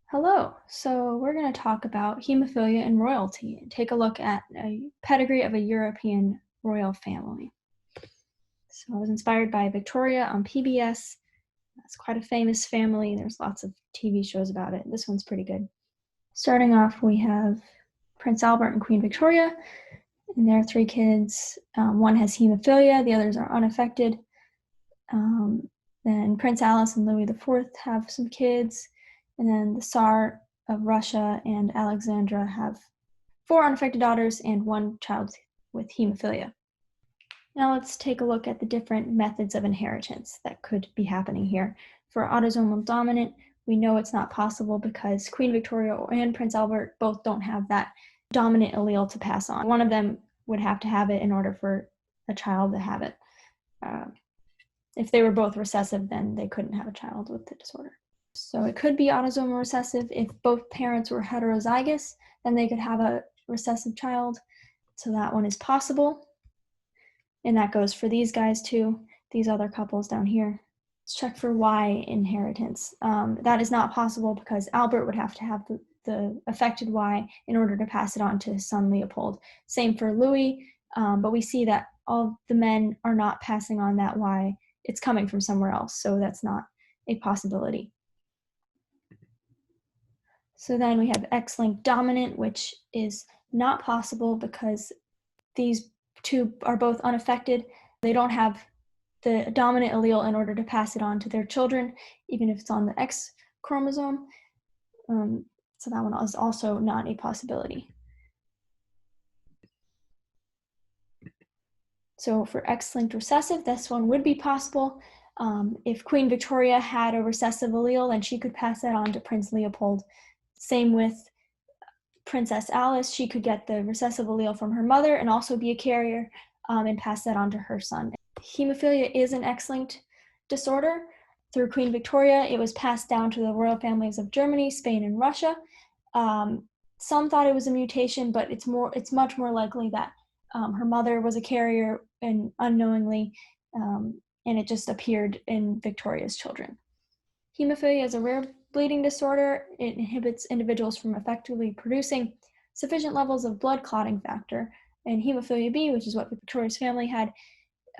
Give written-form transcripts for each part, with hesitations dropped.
Hello. So we're going to talk about hemophilia and royalty and take a look at a pedigree of a European royal family. So I was inspired by Victoria on PBS. That's quite a famous family. There's lots of TV shows about it. This one's pretty good. Starting off, we have Prince Albert and Queen Victoria, and their three kids. One has hemophilia, the others are unaffected. Then Prince Alice and Louis IV have some kids. And then the Tsar of Russia and Alexandra have 4 unaffected daughters and 1 child with hemophilia. Now let's take a look at the different methods of inheritance that could be happening here. For autosomal dominant, we know it's not possible because Queen Victoria and Prince Albert both don't have that dominant allele to pass on. One of them would have to have it in order for a child to have it. If they were both recessive, then they couldn't have a child with the disorder. So it could be autosomal recessive. If both parents were heterozygous, then they could have a recessive child. So that one is possible. And that goes for these guys too, these other couples down here. Let's check for Y inheritance. That is not possible because Albert would have to have the affected Y in order to pass it on to his son Leopold. Same for Louis, but we see that all the men are not passing on that Y. It's coming from somewhere else, so that's not a possibility. So then we have X-linked dominant, which is not possible because these two are both unaffected. They don't have the dominant allele in order to pass it on to their children, even if it's on the X chromosome. So that one is also not a possibility. So for X-linked recessive, this one would be possible. If Queen Victoria had a recessive allele, then she could pass that on to Prince Leopold. Same with Princess Alice. She could get the recessive allele from her mother and also be a carrier and pass that on to her son. Hemophilia is an X-linked disorder. Through Queen Victoria, it was passed down to the royal families of Germany, Spain, and Russia. Some thought it was a mutation, but it's much more likely that her mother was a carrier and unknowingly, and it just appeared in Victoria's children. Hemophilia is a rare bleeding disorder. It inhibits individuals from effectively producing sufficient levels of blood clotting factor. And hemophilia B, which is what Victoria's family had,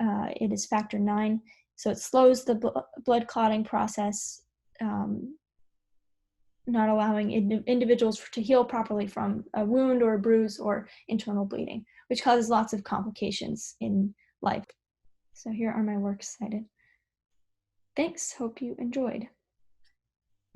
it is factor 9. So it slows the blood clotting process, not allowing individuals to heal properly from a wound or a bruise or internal bleeding, which causes lots of complications in life. So here are my works cited. Thanks, hope you enjoyed.